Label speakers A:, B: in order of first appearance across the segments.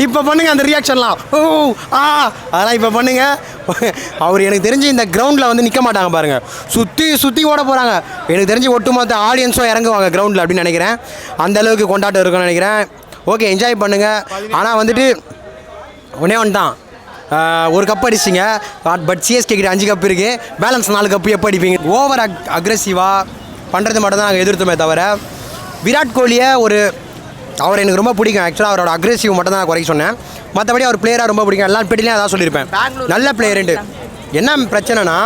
A: இப்போ பண்ணுங்க அந்த ரியாக்ஷன்லாம். அதெல்லாம் இப்போ பண்ணுங்க. அவர் எனக்கு தெரிஞ்சு இந்த கிரவுண்டில் வந்து நிற்க மாட்டாங்க பாருங்கள், சுற்றி ஓட போகிறாங்க. எனக்கு தெரிஞ்சு ஒட்டுமொத்த ஆடியன்ஸும் இறங்குவாங்க கிரவுண்டில் அப்படின்னு நினைக்கிறேன். அந்தளவுக்கு கொண்டாட்டம் இருக்குன்னு நினைக்கிறேன். ஓகே, என்ஜாய் பண்ணுங்கள். ஆனால் வந்துட்டு ஒன்றே ஒன்று தான், ஒரு கப் அடிச்சிங்க. பட் சிஎஸ்கே கிட்ட 5 கப் இருக்குது, பேலன்ஸ் 4 கப்பு எப்போ அடிப்பீங்க? ஓவர் அக்ரெசிவாக பண்ணுறது மட்டும் தான் நாங்கள் எதிர்த்துமே தவிர, விராட் கோலியை அவர் எனக்கு ரொம்ப பிடிக்கும். ஆக்சுவலாக அவரோட அக்ரெசிவ் மட்டும் தான் நான் குறைக்க சொன்னேன். மற்றபடி அவர் பிளேயராக ரொம்ப பிடிக்கும். எல்லா பேட்டிலையும் அதான் சொல்லியிருப்பேன், நல்ல பிளேயருண்டு. என்ன பிரச்சனைனா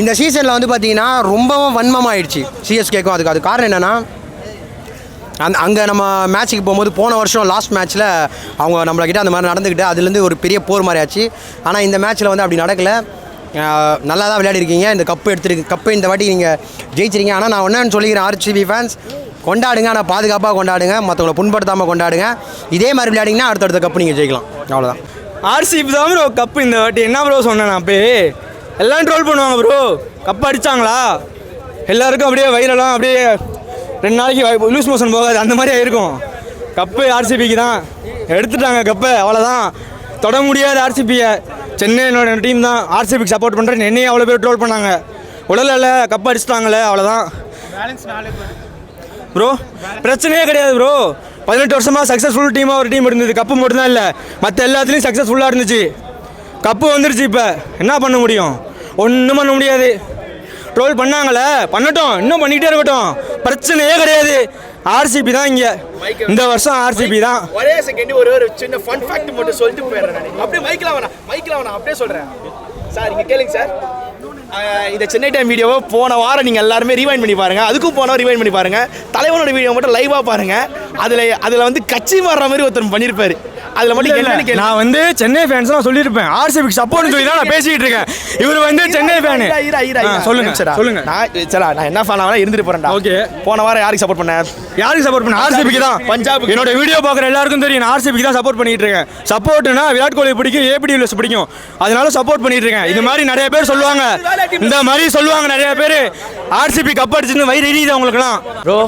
A: இந்த சீசனில் வந்து பார்த்தீங்கன்னா ரொம்பவும் வன்மமாகிடுச்சு சிஎஸ்கேக்கும். அது காரணம் என்னென்னா, அங்கே நம்ம மேட்ச்சுக்கு போகும்போது போன வருஷம் லாஸ்ட் மேட்ச்சில் அவங்க நம்மளக்கிட்ட அந்த மாதிரி நடந்துக்கிட்டு அதுலேருந்து ஒரு பெரிய போர் மாதிரி ஆச்சு. ஆனால் இந்த மேட்ச்சில் வந்து அப்படி நடக்கலை. நல்லா தான் விளையாடிருக்கீங்க. இந்த கப்பு இந்த வாட்டி நீங்கள் ஜெயிச்சிருக்கீங்க. ஆனால் நான் ஒன்றுன்னு சொல்லிக்கிறேன், ஆர்சிபி ஃபேன்ஸ் கொண்டாடுங்க, ஆனால் பாதுகாப்பாக கொண்டாடுங்க, மற்றவங்களை புண்படுத்தாமல் கொண்டாடுங்க. இதே மாதிரி விளையாடிங்கன்னா அடுத்தடுத்த கப்பு நீங்கள் ஜெயிக்கலாம். அவ்வளோதான்.
B: ஆர்சிபி தான் ப்ரோ கப்பு இந்த வாட்டி. என்ன ப்ரோ சொன்னேன் நான் அப்போ, எல்லாம் ட்ரோல் பண்ணுவாங்க ப்ரோ. கப்பு அடித்தாங்களா எல்லாருக்கும் அப்படியே வயிறெல்லாம் அப்படியே 2 நாளைக்கு லூஸ் மோஷன் போகாது, அந்த மாதிரி இருக்கும். கப்பு ஆர்சிபிக்கு தான் எடுத்துட்டாங்க கப்பை, அவ்வளோதான். தொட முடியாது ஆர்சிபியை. சென்னையோட டீம் தான் ஆர்சிபிக்கு சப்போர்ட் பண்ணுறேன்னு என்னையே அவ்வளோ பேர் ட்ரோல் பண்ணாங்க. உடலில் கப்பு அடிச்சிட்டாங்களே, அவ்வளோதான் ப்ரோ. பிரச்சனையே கிடையாது ப்ரோ. 18 வருஷமாக சக்ஸஸ்ஃபுல் டீமாக ஒரு டீம் இருந்தது. கப்பு மட்டும்தான் இல்லை, மற்ற எல்லாத்துலேயும் சக்ஸஸ்ஃபுல்லாக இருந்துச்சு. கப்பு வந்துருச்சு. இப்போ என்ன பண்ண முடியும்? ஒன்றும் பண்ண முடியாது. ட்ரோல் பண்ணாங்களே, பண்ணட்டும், இன்னும் பண்ணிக்கிட்டே இருக்கட்டும், பிரச்சனையே கிடையாது. ஆர்சிபி தான் இங்கே இந்த வருஷம், ஆர்சிபி தான்.
C: ஒரே செகண்ட் ஒரு சின்ன ஃபன் ஃபேக்ட் மட்டும் சொல்லிட்டு போயிடுறேன். அப்படியே மைக்கில் வேணாம் அப்படியே சொல்கிறேன் சார். இங்கே கேளுங்க சார், இந்த சென்னை டைம் வீடியோவை போன வாரம் நீங்கள் எல்லாருமே ரீவைண்ட் பண்ணி பாருங்கள். அதுக்கும் போனவரை ரீவைண்ட் பண்ணி பாருங்கள். தலைவனோட வீடியோ மட்டும் லைவாக பாருங்கள். அதில் வந்து கட்சி மாறுற மாதிரி ஒருத்தர் பண்ணியிருப்பார். அதில் மட்டும்
B: நான் வந்து சென்னை ஃபேன்ஸ் நான் சொல்லியிருப்பேன், ஆர்சிபிக்கு சப்போர்ட்னு சொல்லி தான் நான் பேசிக்கிட்டு இருக்கேன். இவர் வந்து சென்னை ஃபேனு. சொல்லுங்க
C: நான் என்ன ஃபேன் ஆகலாம் இருந்துட்டு போகிறேன்டா.
B: ஓகே,
C: போன வாரம் யாருக்கு சப்போர்ட் பண்ணேன்?
B: ஆர்சிபிக்கு தான். பஞ்சாப். என்னோட வீடியோ பார்க்குற எல்லாருக்கும் தெரியும், நான் ஆர்சிபிக்கு தான் சப்போர்ட் பண்ணிட்டு இருக்கேன். சப்போர்ட்னா விராட் கோலி பிடிக்கும், ஏபி டிவிலியர்ஸ் பிடிக்கும், அதனால சப்போர்ட் பண்ணிட்டு இருக்கேன். இது மாதிரி நிறைய பேர் சொல்லுவாங்க, இந்த மாதிரி சொல்லுவாங்க நிறைய பேர். ஆர்சிபி கப் அடிச்சுன்னு வயிறு எரியுது அவங்களுக்குலாம்.
D: ப்ரோ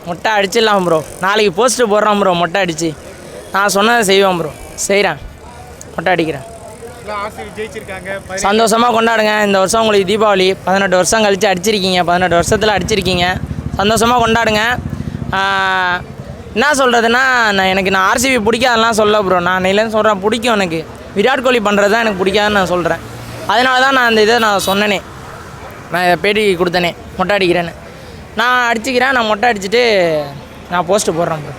D: மொட்டை அடிச்சிடலாம் ப்ரோ. நாளைக்கு போஸ்ட் போடுறோம் ப்ரோ. மொட்டை அடிச்சு நான் சொன்னதை செய்வேன் ப்ரோ. செய்கிறேன், மொட்டை அடிக்கிறேன். சந்தோஷமாக கொண்டாடுங்க. இந்த வருஷம் உங்களுக்கு தீபாவளி 18 வருஷம் கழித்து அடிச்சிருக்கீங்க, 18 வருஷத்தில் அடிச்சிருக்கீங்க. சந்தோஷமாக கொண்டாடுங்க. என்ன சொல்கிறதுனா, நான் ஆர்சிபி பிடிக்காதெல்லாம் சொல்ல ப்ரோ. நான் இல்லைன்னு சொல்கிறேன், பிடிக்கும் எனக்கு. விராட் கோலி பண்ணுறது தான் எனக்கு பிடிக்காதுன்னு நான் சொல்கிறேன். அதனால தான் நான் அந்த இதை நான் சொன்னேனே, நான் பேட்டி கொடுத்தனே மொட்டை அடிக்கிறேன்னு. நான் அடிச்சுக்கிறேன், நான் மொட்டை அடிச்சுட்டு நான் போஸ்ட்டு போடுறேன் ப்ரோ.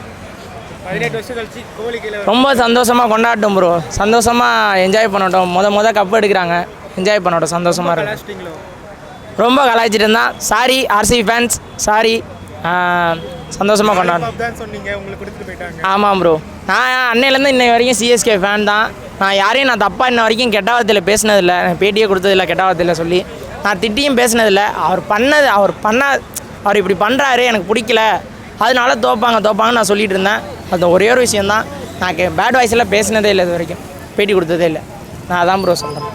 C: 18 வருஷம் கழிச்சு கோலிக்கு
D: ரொம்ப சந்தோஷமாக கொண்டாட்டும் ப்ரோ. சந்தோஷமாக என்ஜாய் பண்ணட்டும். முத கப்பு எடுக்கிறாங்க, என்ஜாய் பண்ணட்டும், சந்தோஷமாக இருக்கும். ரொம்ப கலாய்ச்சிட்டு இருந்தான். Sorry RCB fans, sorry. சந்தோஷமாக கொண்டாடும். ஆமாம் ப்ரோ, நான் அன்னையிலேருந்து இன்னை வரைக்கும் சிஎஸ்கே ஃபேன் தான். நான் யாரையும் தப்பாக இன்ன வரைக்கும் கெட்ட வார்த்தையில் பேசினதில்லை, பேட்டியே கொடுத்ததில்லை கெட்ட வார்த்தையில் சொல்லி. நான் திட்டியும் பேசினதில்லை. அவர் இப்படி பண்ணுறாரு, எனக்கு பிடிக்கல, அதனால தோப்பாங்கன்னு நான் சொல்லிட்டு இருந்தேன். அது ஒரே ஒரு விஷயந்தான். நான் பேட் வாய்ஸெல்லாம் பேசினதே இல்லை, இது வரைக்கும் பேட்டி கொடுத்ததே இல்லை. நான் அதான் ப்ரோ சொல்கிறேன்.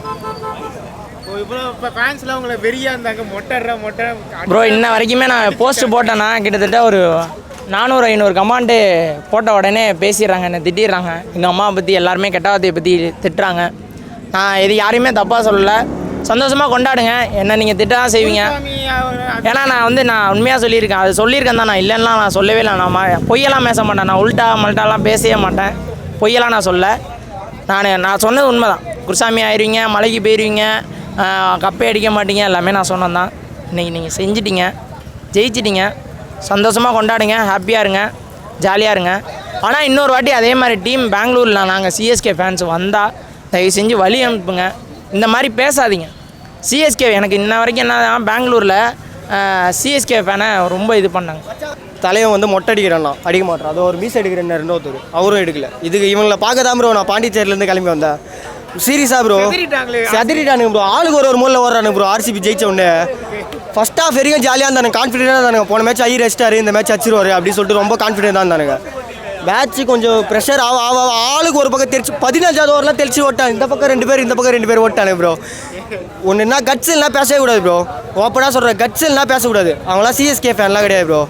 D: ப்ரோ இன்ன வரைக்குமே நான் போஸ்ட்டு போட்டேன்னா கிட்டத்தட்ட ஒரு 400-500 கமெண்ட்டு போட்ட உடனே பேசிடுறாங்க, என்னை திட்டிடுறாங்க. எங்கள் அம்மாவை பற்றி எல்லாருமே கெட்ட வார்த்தையை பற்றி திட்டுறாங்க. நான் இது யாரையுமே தப்பாக சொல்லலை. சந்தோஷமாக கொண்டாடுங்க. என்ன நீங்கள் திட்ட தான் செய்வீங்க. ஏன்னா நான் உண்மையாக சொல்லியிருக்கேன். அது சொல்லியிருக்கேன் தான், நான் இல்லைன்னா நான் சொல்லவே இல்லை. நான் பொய்யெல்லாம் பேச மாட்டேன். நான் மல்ட்டாலாம் பேசவே மாட்டேன். பொய்யெல்லாம் நான் சொல்ல. நான் சொன்னது உண்மை தான். குருசாமி ஆயிடுவீங்க, மலைக்கு போயிடுவீங்க, கப்பே அடிக்க மாட்டீங்க, எல்லாமே நான் சொன்னது தான். இன்றைக்கி நீங்கள் செஞ்சிட்டிங்க, ஜெயிச்சிட்டிங்க. சந்தோஷமாக கொண்டாடுங்க, ஹாப்பியாக இருங்க, ஜாலியாக இருங்க. ஆனால் இன்னொரு வாட்டி அதே மாதிரி டீம் பெங்களூரில் நாங்கள் சிஎஸ்கே ஃபேன்ஸ் வந்தால் தயவு செஞ்சு வழி அனுப்புங்க. இந்த மாதிரி பேசாதீங்க. சிஎஸ்கே எனக்கு இன்ன வரைக்கும் என்ன, பெங்களூரில் சிஎஸ்கே ஃபேனை ரொம்ப இது பண்ணாங்க.
E: தலைவன் வந்து மொட்டை அடிக்கிறான்னா அடிக்க மாட்டான். அது ஒரு மீஸ் எடுக்கிறேன் இன்னொருத்தர், அவரும் எடுக்கல. இதுக்கு இவங்களை பார்க்க தான் ப்ரோ நான் பாண்டிச்சேரியிலேருந்து கிளம்பி வந்தேன். சீரியஸாக ப்ரோ சதிரிட்டானுங்க ப்ரோ. ஆளுக்கு ஒரு மூலையில் ஓடுறானுங்க ப்ரோ. ஆர்சிபி ஜெயிச்ச உடனே ஃபஸ்ட் ஆஃப் வரைக்கும் ஜாலியாக இருந்தானுங்க, கான்ஃபிடென்ட்டாக இருந்தானுங்க. போன மேட்ச் ரெஸ்டாரு, இந்த மேட்ச் அடிச்சிருவாரு அப்படின்னு சொல்லிட்டு ரொம்ப கான்ஃபிடென்ட்டாக இருந்தானுங்க. மேட்ச்சு கொஞ்சம் ப்ரெஷர் ஆளுக்கு ஒரு பக்கம் தெரிச்சு 15வது ஓவர்லாம் தெளிச்சு ஓட்டாங்க. இந்த பக்கம் 2 பேர், இந்த பக்கம் 2 பேர் ஓட்டானுங்க ப்ரோ. ஒன்றுனா கட்ஸ் இல்லைனா பேசவே கூடாது ப்ரோ. ஓப்பனாக சொல்கிறேன், கட்ஸ் இல்லைனா பேசக்கூடாது. அவங்களாம் சிஎஸ்கே ஃபேன்லாம் கிடையாது bro.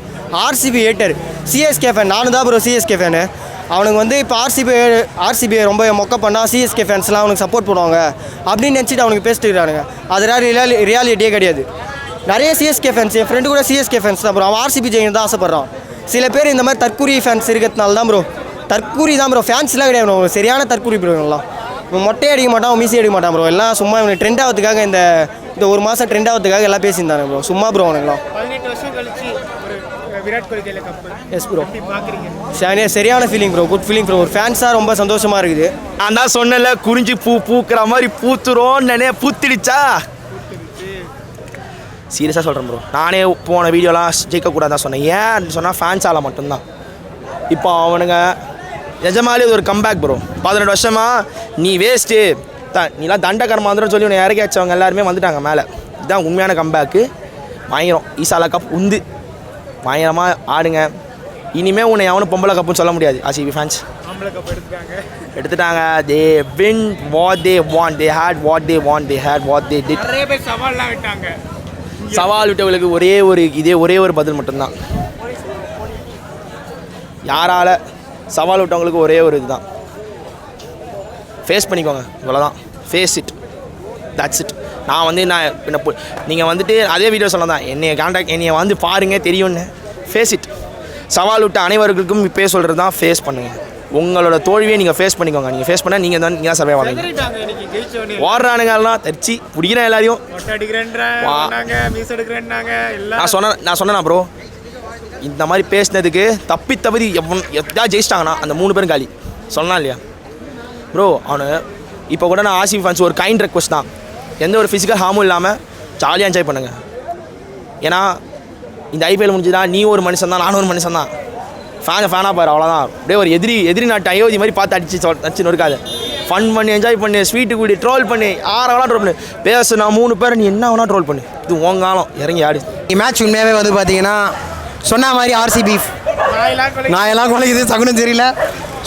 E: RCB hater, CSK fan. நானும் தான் ப்ரோ சிஎஸ்கே ஃபேனு. அவனுக்கு வந்து இப்போ ஆர்சிபி ரொம்ப மொக்க பண்ணால் சிஎஸ்கே ஃபேன்ஸ்லாம் அவனுக்கு சப்போர்ட் பண்ணுவாங்க அப்படின்னு நினச்சிட்டு அவனுக்கு பேசிட்டு இருக்கானுங்க. அது ரியாலிட்டியே கிடையாது. நிறைய சிஎஸ்கே ஃபேன்ஸ், என் ஃப்ரெண்டு கூட சிஎஸ்கே ஃபேன்ஸ் தான் ப்ரோ. அவன் ஆர்சிபி ஜெயிக்கணும் தான் ஆசைப்பட்றான். சில பேர் இந்த மாதிரி தற்கூரி ஃபேன்ஸ் இருக்கிறதுனால தான் ப்ரோ. தற்கூரி தான் ப்ரோ, ஃபேன்ஸ்லாம் கிடையாது ப்ரோ. சரியான தற்கூரி ப்ரோ இவங்களாம். இவன் மொட்டையே அடிக்க மாட்டான், அவன் மீசி அடிக்க மாட்டான் ப்ரோ. எல்லாம் சும்மா இவனுக்கு ட்ரெண்ட் ஆகிறதுக்காக இந்த ஒரு மாதம் ட்ரெண்ட் ஆகிறதுக்காக எல்லாம் பேசியிருந்தாங்க ப்ரோ. சும்மா ப்ரோ அவனுக்குலாம்.
F: 18 வருஷம் கழிச்சு ஒரு விராட் கோலி கையில் கப்பு
E: எஸ் ப்ரோ,
F: பார்க்குறீங்க?
E: சரியான feeling bro, good feeling bro. ஒரு ஃபேன்ஸாக ரொம்ப சந்தோஷமாக இருக்குது.
C: நான் தான் சொன்னல, குறிஞ்சி பூக்கிற மாதிரி பூத்துறோன்னு பூத்திடுச்சா. சீரியஸாக சொல்கிறேன் ப்ரோ. நானே போன வீடியோலாம் ஜெயிக்கக்கூடாதான் சொன்னேன். ஏன் சொன்னால் ஃபேன்ஸால் மட்டும்தான். இப்போ அவனுங்க நிஜமாலே இது ஒரு கம்பேக் ப்ரோ. 18 வருஷமா நீ வேஸ்ட்டு நீலாம் தண்டகரமாக வந்துடும் சொல்லி உன்னை இறக்கி வச்சவங்க எல்லாருமே வந்துட்டாங்க மேலே. இதுதான் உண்மையான கம்பேக்கு. பயங்கரம். ஈசாலா கப் உந்து பயங்கரமாக ஆடுங்க. இனிமேல் உன்னை எவனும் பொம்பளை கப்புன்னு சொல்ல முடியாது. ஆர்சிபி ஃபேன்ஸ் எடுத்துட்டாங்க. They win what they want, they hate what they want, they hate what they did.
F: நிறைய பேர் சவால்லாம் விட்டாங்க.
C: சவால் விட்டவங்களுக்கு ஒரே ஒரு பதில் மட்டும்தான். யாரால் சவால் விட்டவங்களுக்கு ஒரே ஒரு இதுதான், ஃபேஸ் பண்ணிக்கோங்க, இவ்வளோதான். Face it, that's it. நான் என்ன நீங்கள் வந்துட்டு அதே வீடியோ சொல்ல தான் என்னைய வந்து பாருங்க தெரியும்னு. Face it. சவால் விட்ட அனைவருக்கும் இப்போயே சொல்கிறது தான், ஃபேஸ் பண்ணுங்கள். உங்களோட தோல்வியை நீங்கள் ஃபேஸ் பண்ணிக்கோங்க. நீங்கள் ஃபேஸ் பண்ணால் நீங்கள் தான் சர்வே ஆவீங்க. ஓடுறானுங்கலாம் தச்சு பிடிக்கிறேன் எல்லாரையும். நான் சொன்னேன் ப்ரோ, இந்த மாதிரி பேசினதுக்கு தப்பி எதாவது ஜெயிச்சிட்டாங்கன்னா அந்த 3 பேரும் காலி சொன்னா இல்லையா ப்ரோ. அவனு இப்போ கூட நான் ஆர்சிபி ஃபேன்ஸ் ஒரு கைண்ட் ரெக்வஸ்ட் தான், எந்த ஒரு ஃபிசிக்கல் ஹார்மும் இல்லாமல் ஜாலியாக என்ஜாய் பண்ணுங்கள். ஏன்னா இந்த ஐபிஎல் முடிஞ்சுதா, நீ ஒரு மனுஷன் தான், நானும் ஒரு மனுஷன் தான். ஃபேனாக பாரு, அவ்வளோதான். அப்படியே ஒரு எதிரி நாட்டு அயோத்தி மாதிரி பார்த்து அடிச்சு நொறுக்காது. ஃபன் பண்ணி என்ஜாய் பண்ணி, ஸ்வீட்டு கூடி ட்ரோல் பண்ணி, யாரெல்லாம் ட்ரோல் பண்ணி பேசு. நான் 3 பேரை நீ என்ன வேணால் ட்ரோல் பண்ணு, இது உங்காலம் இறங்கி ஆடு.
A: மேட்ச் உண்மையாகவே வந்து பார்த்தீங்கன்னா சொன்ன மாதிரி ஆர்சிபி நான் எல்லாம் குலைக்குது சகுனம் தெரியல.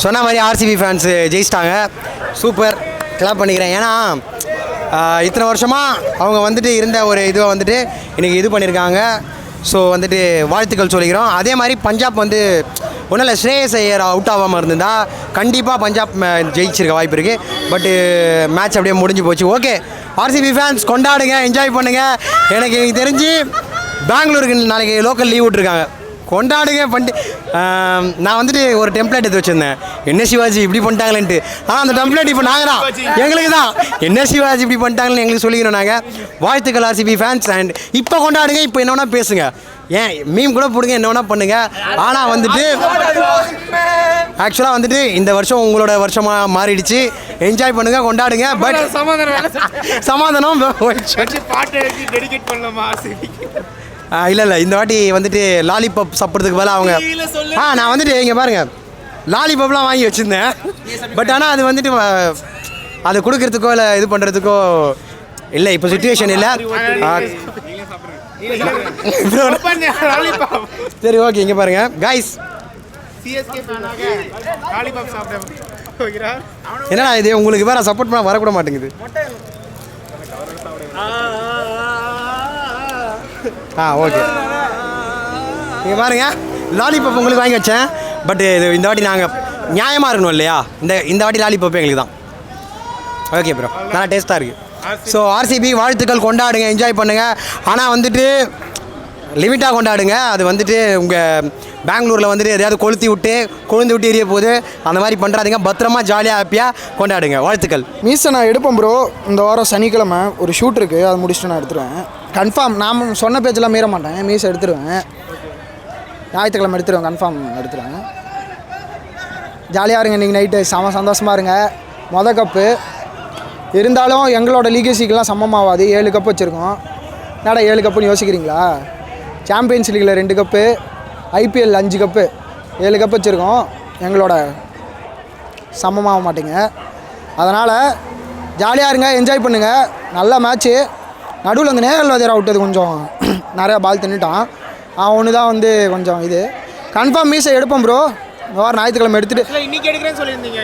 A: சொன்ன மாதிரி ஆர்சிபி ஃபேன்ஸு ஜெயிச்சிட்டாங்க. சூப்பர், கிளாப் பண்ணிக்கிறேன். ஏன்னா இத்தனை வருஷமாக அவங்க வந்துட்டு இருந்த ஒரு இதுவை வந்துட்டு இன்றைக்கி இது பண்ணியிருக்காங்க. ஸோ வந்துட்டு வாழ்த்துக்கள் சொல்லிக்கிறோம். அதே மாதிரி பஞ்சாப் வந்து ஒன்றும் இல்லை, ஸ்ரேயஸ் ஐயர் அவுட் ஆகாமல் இருந்திருந்தா கண்டிப்பாக பஞ்சாப் ஜெயிச்சிருக்க வாய்ப்பு இருக்குது. பட்டு மேட்ச் அப்படியே முடிஞ்சு போச்சு. ஓகே, ஆர்சிபி ஃபேன்ஸ் கொண்டாடுங்க, என்ஜாய் பண்ணுங்கள். எனக்கு தெரிஞ்சு பெங்களூருக்கு நாளைக்கு லோக்கல் லீவ் விட்ருக்காங்க, கொண்டாடுங்க நான் வந்துட்டு ஒரு டெம்ப்ளேட் எடுத்து வச்சுருந்தேன், என்ன சிவாஜி இப்படி பண்ணிட்டாங்களேன்ட்டு. ஆனால் அந்த டெம்ப்ளேட் இப்போ நாங்கள் தான், எங்களுக்கு தான் என்ன சிவாஜி இப்படி பண்ணிட்டாங்களேன்னு எங்களுக்கு சொல்லிக்கிறோம் நாங்கள். வாழ்த்துக்கள் ஆர்சிபி ஃபேன்ஸ். அண்ட் இப்போ கொண்டாடுங்க, இப்போ என்ன வேணால் பேசுங்க, ஏன் மீம் கூட போடுங்க, என்ன வேணால் பண்ணுங்கள். ஆனால் வந்துட்டு ஆக்சுவலாக வந்துட்டு இந்த வருஷம் உங்களோட வருஷமாக மாறிடுச்சு. என்ஜாய் பண்ணுங்கள், கொண்டாடுங்க. பட் சமாதானம்
F: பாட்டு டெடிகேட் பண்ணலாமா?
A: இல்லை இந்த வாட்டி வந்துட்டு லாலிபாப் சாப்பிட்றதுக்கு பதிலாக அவங்க நான் வந்துட்டு இங்கே பாருங்கள் லாலிபாப்லாம் வாங்கி வச்சுருந்தேன். பட் ஆனால் அது வந்துட்டு அதை கொடுக்கறதுக்கோ இல்லை இது பண்ணுறதுக்கோ இல்லை, இப்போ சுச்சுவேஷன் இல்லை. சரி ஓகே, இங்கே பாருங்கள் காய்ஸ், என்னடா இது உங்களுக்கு வேறு சப்போர்ட் பண்ண வரக்கூட மாட்டேங்குது. ஓகே, நீங்கள் பாருங்கள் லாலிபாப் உங்களுக்கு வாங்கி வச்சேன். பட் இது இந்த வாட்டி நாங்கள் நியாயமாக இருக்கணும் இல்லையா, இந்த வாட்டி லாலிபாப் எங்களுக்கு தான். ஓகே ப்ரோ, நல்லா டேஸ்ட்டாக இருக்குது. ஸோ ஆர்சிபி வாழ்த்துக்கள், கொண்டாடுங்க, என்ஜாய் பண்ணுங்கள். ஆனால் வந்துட்டு லிமிட்டாக கொண்டாடுங்க. அது வந்துட்டு உங்கள் பெங்களூரில் வந்துட்டு எதையாவது கொளுந்து விட்டு எரிய போகுது, அந்த மாதிரி பண்ணுறாதீங்க. பத்திரமா ஜாலியாக ஹாப்பியாக கொண்டாடுங்க. வாழ்த்துக்கள்.
G: மீஸை நான் எடுப்பேன் ப்ரோ. இந்த வாரம் சனிக்கிழமை ஒரு ஷூட் இருக்குது, அதை முடிச்சுட்டு நான் எடுத்துருவேன் கன்ஃபார்ம். நான் சொன்ன பேச்செல்லாம் மீற மாட்டேன், மீஸை எடுத்துருவேன். ஞாயிற்றுக்கிழமை எடுத்துருவேன், கன்ஃபார்ம் எடுத்துருவேன். ஜாலியாக இருங்க இன்றைக்கி நைட்டு, செம சந்தோஷமாக இருங்க. கப்பு இருந்தாலும் எங்களோட லீகசிக்கெலாம் சமமாகாது. 7 கப்பு வச்சுருக்கோம். என்னடா 7 கப்புன்னு யோசிக்கிறீங்களா? சாம்பியன்ஸ் லீக்கில் 2 கப்பு, ஐபிஎல் 5 கப்பு, 7 கப்பு வச்சுருக்கோம். எங்களோட சமமாக மாட்டேங்க. அதனால் ஜாலியாக இருங்க, என்ஜாய் பண்ணுங்கள். நல்ல மேட்ச்சு. நடுவில் வந்து நேகல் வாதியார் அவுட்டது கொஞ்சம் நிறையா பால் தின்னுட்டான். ஒன்று தான் வந்து கொஞ்சம் இது. கன்ஃபார்ம் மீஸை எடுப்போம் ப்ரோ. இந்த வாரம் ஞாயிற்றுக்கிழமை எடுத்துகிட்டு
F: இன்னைக்கு எடுக்கிறேன்னு சொல்லியிருந்தீங்க.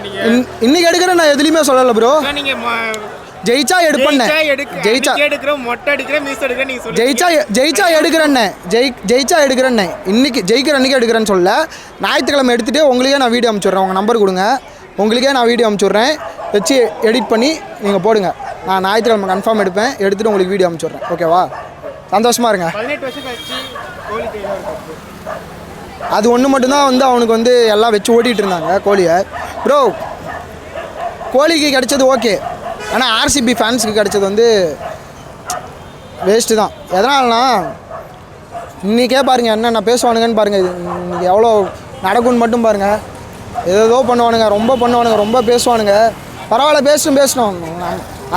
G: இன்றைக்கி எடுக்கிறேன், நான் எதுலேயுமே சொல்லலை ப்ரோ.
F: நீங்கள்
G: ஜெயிச்சா எடுப்பண்ணே
F: எடுக்கிற மொட்டை அடிக்கிற மீஸ் எடுக்கிற நீங்க சொல்லி
G: ஜெயிச்சா எடுக்கிறேன்னே ஜெயிச்சா எடுக்கிறேன்னே இன்னைக்கு ஜெயிக்கிற அன்றைக்கி எடுக்கிறேன்னு சொல்ல ஞாயிற்றுக்கிழமை எடுத்துகிட்டு உங்களுக்கே நான் வீடியோ அனுப்பிச்சுட்றேன். உங்கள் நம்பர் கொடுங்க, உங்களுக்கே நான் வீடியோ அனுப்பிச்சுட்றேன். வச்சு எடிட் பண்ணி நீங்கள் போடுங்க. நான் ஞாயிற்றுக்கிழமை கன்ஃபார்ம் எடுப்பேன், எடுத்துகிட்டு உங்களுக்கு வீடியோ அனுப்பிச்சுட்றேன். ஓகேவா? சந்தோஷமாக இருங்க.
F: 18 வருஷம் கழிச்சு கோலி கையில் ஒரு கப்பு.
G: அது ஒன்று மட்டும்தான் வந்து அவனுக்கு வந்து எல்லாம் வச்சு ஓட்டிகிட்டு இருந்தாங்க கோலியை. ப்ரோ கோலிக்கு கிடைச்சது ஓகே, ஆனால் ஆர்சிபி ஃபேன்ஸுக்கு கிடைச்சது வந்து வேஸ்ட்டு தான். எதனாலனா இன்றைக்கே பாருங்கள் என்னென்ன பேசுவானுங்கன்னு பாருங்கள். இது இன்றைக்கி எவ்வளோ நடக்கும்னு மட்டும் பாருங்கள். ஏதோ பண்ணுவானுங்க, ரொம்ப பேசுவானுங்க. பரவாயில்ல, பேசணும்.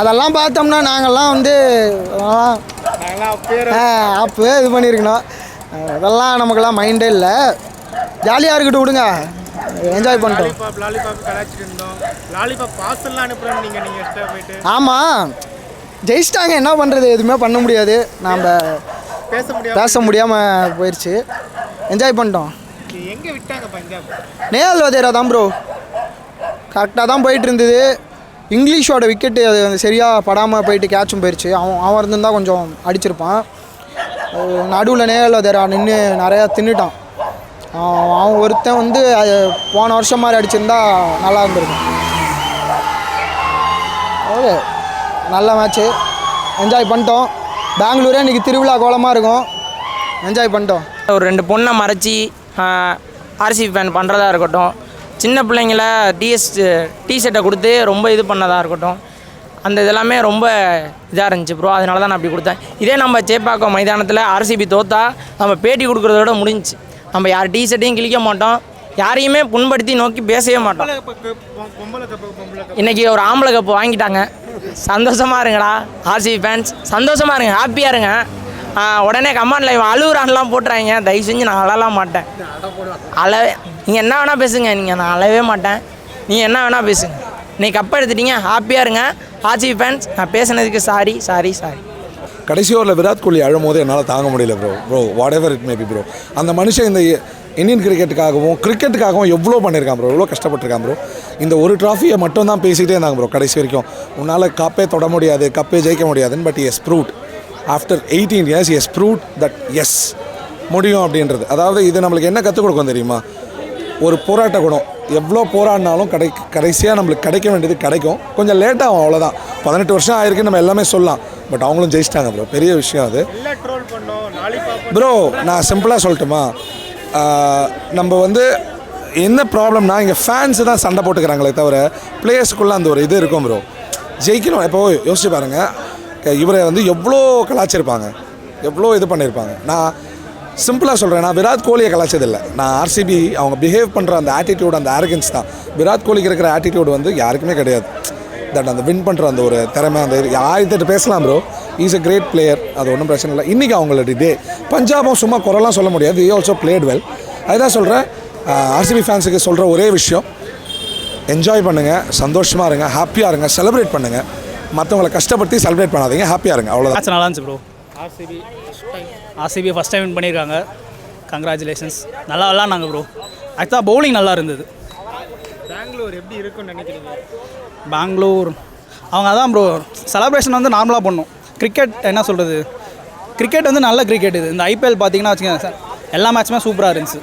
G: அதெல்லாம் பார்த்தோம்னா நாங்கள்லாம் வந்து அப்போவே இது பண்ணியிருக்கணும். அதெல்லாம் நமக்கெல்லாம் மைண்டே இல்லை. ஜாலியாக இருக்கட்டும், விடுங்க, என்ஜாய் பண்ணிட்டோம்.
F: லாலிபாப் கலாச்சிட்டு இருந்தோம். லாலிபாப் பார்சல்லாம் அனுப்புகிறோம் நீங்கள் எக்ஸ்ட்ரா போயிட்டு.
G: ஆமாம், ஜெயிச்சிட்டாங்க, என்ன பண்ணுறது, எதுவுமே பண்ண முடியாது. நாம் பேச முடியாமல் போயிடுச்சு. என்ஜாய் பண்ணிட்டோம்.
F: எங்கே விட்டாங்க பஞ்சாப்?
G: நேஹல் வதேரா தான் ப்ரோ கரெக்டாக தான் போயிட்டு இருந்தது. இங்கிலீஷோட விக்கெட்டு அது சரியாக படாமல் போயிட்டு கேட்சும் போயிடுச்சு. அவன் இருந்திருந்தால் கொஞ்சம் அடிச்சிருப்பான். நடுவில் நேஹல் வதேரா நின்று நிறையா தின்னுட்டான். அவன் ஒருத்தன் வந்து அது போன வருஷம் மாதிரி அடிச்சிருந்தா நல்லா இருந்திருக்கும். ஓகே, நல்ல மேட்ச்சு, என்ஜாய் பண்ணிட்டோம். பெங்களூரே இன்றைக்கி திருவிழா கோலமாக இருக்கும். என்ஜாய் பண்ணிட்டோம்.
D: ஒரு 2 பொண்ணை மறைச்சி ஆர்சிபி ஃபேன் பண்ணுறதா இருக்கட்டும், சின்ன பிள்ளைங்கள டிஷர்ட்டை கொடுத்து ரொம்ப இது பண்ணதாக இருக்கட்டும், அந்த இதெல்லாமே ரொம்ப இதாக இருந்துச்சு ப்ரோ. அதனால தான் நான் அப்படி கொடுத்தேன். இதே நம்ம சேப்பாக்கம் மைதானத்தில் ஆர்சிபி தோத்தா நம்ம பேட்டி கொடுக்குறதோட முடிஞ்சிச்சு. நம்ம யார் டிஷர்ட்டையும் கிழிக்க மாட்டோம், யாரையுமே புண்படுத்தி நோக்கி பேசவே மாட்டோம். இன்றைக்கி ஒரு ஆம்பளை கப்பு வாங்கிட்டாங்க. சந்தோஷமாக இருங்கடா ஆர்சிபி ஃபேன்ஸ், சந்தோஷமாக இருங்க, ஹாப்பியாக இருங்க. உடனே கமெண்டில் இவன் அழுகுறான்லாம் போட்டுறாங்க. தயவு செஞ்சு நான் அழலாம் மாட்டேன். நீங்கள் என்ன வேணால் பேசுங்க, நான் அழவே மாட்டேன். நீங்கள் என்ன வேணால் பேசுங்க. நீ கப் எடுத்துட்டீங்க, ஹாப்பியாக இருங்க ஆர்சிபி ஃபேன்ஸ். நான் பேசுனதுக்கு சாரி.
H: கடைசி ஓவரில் விராட் கோலி அழும்போது என்னால் தாங்க முடியல bro. What ever it maybe bro. அந்த மனுஷன் இந்த இந்தியன் கிரிக்கெட்டுக்காகவும் எவ்வளோ பண்ணியிருக்கான் ப்ரோ, எவ்வளோ கஷ்டப்பட்டுருக்கான் ப்ரோ. இந்த ஒரு ட்ராஃபியை மட்டும் தான் பேசிகிட்டே இருந்தாங்க ப்ரோ கடைசி வரைக்கும். உன்னால் கப்பே தொட முடியாது, கப்பே ஜெயிக்க முடியாதுன்னு. But is proved after 18 years is proved that is முடியும் அப்படின்றது. அதாவது இது நம்மளுக்கு என்ன கற்றுக் கொடுக்கும் தெரியுமா? ஒரு போராட்ட குணம். எவ்வளோ போராடினாலும் கடைசியாக நம்மளுக்கு கிடைக்க வேண்டியது கிடைக்கும். கொஞ்சம் லேட்டாகும், அவ்வளோதான். 18 வருஷம் ஆயிருக்கு, நம்ம எல்லாமே சொல்லலாம். பட் அவங்களும் ஜெயிச்சிட்டாங்க ப்ரோ, பெரிய விஷயம் அது ப்ரோ. நான் சிம்பிளாக சொல்லட்டுமா, நம்ம வந்து என்ன ப்ராப்ளம்னா இங்கே ஃபேன்ஸு தான் சண்டை போட்டுக்கிறாங்களே தவிர பிளேயர்ஸுக்குள்ளே அந்த ஒரு இது இருக்கும் ப்ரோ. ஜெயிக்கணும். எப்போ யோசிச்சு பாருங்கள், இவரை வந்து எவ்வளோ கலாச்சிருப்பாங்க, எவ்வளோ இது பண்ணியிருப்பாங்க. நான் சிம்பிளாக சொல்கிறேன், நான் விராட் கோலியை கலாச்சதில்லை. நான் ஆர்சிபி அவங்க பிஹேவ் பண்ணுற அந்த ஆட்டிடியூட், அந்த ஆரோகன்ஸ் தான். விராட் கோலிக்கு இருக்கிற ஆட்டிடியூட் வந்து யாருக்குமே கிடையாது. தட் அந்த வின் பண்ணுற அந்த ஒரு திறமை, அந்த ஆயிரத்தெட்டு பேசலாம் bro. Is a great player, அது ஒன்றும் பிரச்சனை இல்லை. இன்றைக்கி அவங்களோட டே. பஞ்சாபும் சும்மா குறைலாம் சொல்ல முடியாது, he also played well. அதுதான் சொல்கிறேன். ஆர்சிபி ஃபேன்ஸுக்கு சொல்கிற ஒரே விஷயம், என்ஜாய் பண்ணுங்கள், சந்தோஷமாக இருங்க, ஹாப்பியாக இருங்க, செலிப்ரேட் பண்ணுங்கள். மற்றவங்களை கஷ்டப்படுத்தி செலிப்ரேட் பண்ணாதீங்க, ஹாப்பியாக இருங்க, அவ்வளோதான்.
I: மேட்ச் நல்லா இருந்துச்சு bro. RCB first time win பண்ணியிருக்காங்க. கங்க்ராச்சுலேஷன்ஸ். நல்லா விளாட்னாங்க ப்ரோ. ஆக்சுவலாக பவுலிங் நல்லா இருந்தது.
F: பெங்களூர் எப்படி இருக்குன்னு நினைக்கிறீங்க?
I: பெங்களூர் அவங்க அதான் ப்ரோ, செலப்ரேஷன் வந்து நார்மலாக பண்ணணும். கிரிக்கெட் என்ன சொல்கிறது, கிரிக்கெட் வந்து நல்ல கிரிக்கெட். இது இந்த ஐபிஎல் பார்த்தீங்கன்னா வச்சுக்கோங்க சார், எல்லா மேட்சுமே சூப்பராக இருந்துச்சு.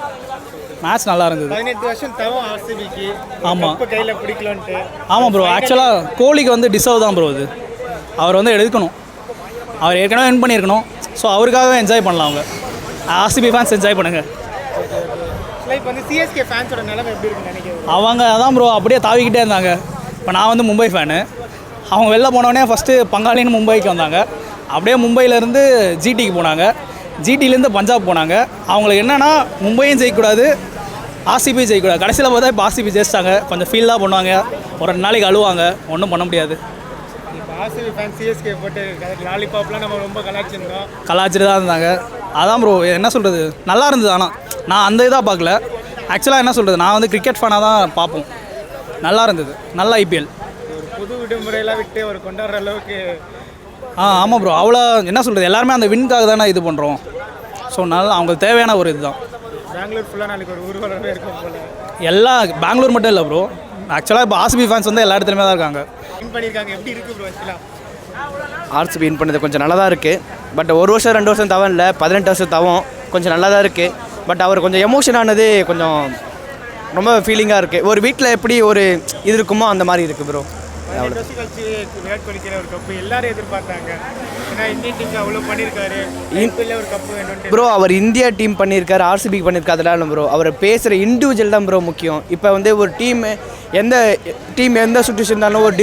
I: மேட்ச் நல்லா இருந்தது.
F: 18 வருஷம் தரும் ஆர்சிபிக்கு.
I: ஆமாம்,
F: கையில் பிடிக்கலான்ட்டு.
I: ஆமாம் ப்ரோ. ஆக்சுவலாக கோலிக்கு வந்து டிசர்வ் தான் ப்ரோ இது. அவர் வந்து எடுக்கணும். அவர் ஏற்கனவே வின் பண்ணியிருக்கணும். ஸோ அவருக்காகவே என்ஜாய் பண்ணலாம். அவங்க ஆர்சிபி ஃபேன்ஸ் என்ஜாய் பண்ணுங்கள்.
F: இப்போ வந்து சிஎஸ்கே ஃபேன்ஸோட நிலைமை எப்படி இருக்குன்னு நினைக்கிறேன்?
I: அவங்க அதான் ப்ரோ அப்படியே தாவிக்கிட்டே இருந்தாங்க. இப்போ நான் வந்து மும்பை ஃபேனு. அவங்க வெளில போனோடனே ஃபஸ்ட்டு பங்காளின்னு மும்பைக்கு வந்தாங்க. அப்படியே மும்பையிலேருந்து ஜிடிக்கு போனாங்க. ஜிடிலேருந்து பஞ்சாப் போனாங்க. அவங்களுக்கு என்னென்னா மும்பையும் ஜெயிக்கக்கூடாது, ஆர்சிபி ஜெயிக்கக்கூடாது. கடைசியில் பார்த்தா இப்போ ஆர்சிபி ஜெயிச்சிட்டாங்க. கொஞ்சம் ஃபீல் தான் பண்ணுவாங்க, ஒரு 2 நாளைக்கு அழுவாங்க, ஒன்றும் பண்ண முடியாது.
F: இப்போ ஆர்சிபி ஃபேன் சிஎஸ்கே போட்டு லாலிபாப்லாம் நம்ம ரொம்ப கலாச்சிருந்தோம்,
I: கலாச்சிட்டு தான் இருந்தாங்க. அதான் ப்ரோ என்ன சொல்கிறது, நல்லா இருந்தது. ஆனால் நான் அந்த இதாக பார்க்கல. ஆக்சுவலாக என்ன சொல்கிறது, நான் வந்து கிரிக்கெட் ஃபேனாக தான் பார்ப்போம். நல்லா இருந்தது, நல்ல ஐபிஎல்.
F: ஒரு புது விடுமுறையெல்லாம் விட்டு ஒரு கொண்டாடுற அளவுக்கு.
I: ஆமாம் ப்ரோ. அவ்வளோ என்ன சொல்கிறது, எல்லாருமே அந்த வின்காக தானே இது பண்ணுறோம். ஸோ நல்லா அவங்களுக்கு தேவையான ஒரு இதுதான்.
F: பெங்களூர் ஃபுல்லாக நாளைக்கு ஒரு ஊர்வலமே இருக்கும் போல.
I: எல்லா பெங்களூர் மட்டும் இல்லை ப்ரோ. ஆக்சுவலாக இப்போ ஆர்சிபி ஃபேன்ஸ் வந்து எல்லா இடத்துலையுமே தான் இருக்காங்க.
F: வின் பண்ணியிருக்காங்க. எப்படி இருக்குது ப்ரோ? ஆக்சுவலாக
C: ஆர்சிபி வின் பண்ணது கொஞ்சம் நல்லா தான் இருக்குது. பட் 1 வருஷம் 2 வருஷம் தவம் இல்லை, 18 வருஷம் தவம் கொஞ்சம் நல்லா தான் இருக்குது. பட் அவர் கொஞ்சம் எமோஷன் ஆனது கொஞ்சம் ரொம்ப ஃபீலிங்காக இருக்குது. ஒரு வீட்டில் எப்படி ஒரு இது இருக்குமோ அந்த மாதிரி இருக்குது ப்ரோ.
F: 18 வருஷம் கழிச்சு விராட் கோலிக்கு ஒரு கப்பு எல்லாரும் எதிர்பார்த்தாங்க. ஏன்னா இந்தியன் டீமுக்கு அவ்வளோ பண்ணியிருக்காரு, ஐபிஎல்ல ஒரு கப்பு வேணும்னு.
C: ப்ரோ அவர் இந்தியா டீம் பண்ணியிருக்காரு, ஆர்சிபிக்கு பண்ணியிருக்காரு, அதெல்லாம் இல்லை ப்ரோ. அவர் பேசுகிற இண்டிவிஜுவல் தான் ப்ரோ முக்கியம். இப்போ வந்து ஒரு எந்த சுச்சுவேஷன் இருந்தாலும் ஒரு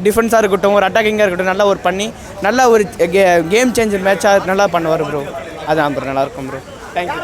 C: டிஃபென்ஸாக இருக்கட்டும், ஒரு அட்டாக்கிங்காக இருக்கட்டும், நல்லா ஒரு பண்ணி நல்லா ஒரு கேம் சேஞ்சர் மேட்சாக நல்லா பண்ணுவார் ப்ரோ. அதான் ப்ரோ நல்லாயிருக்கும் ப்ரோ. தேங்க்யூ.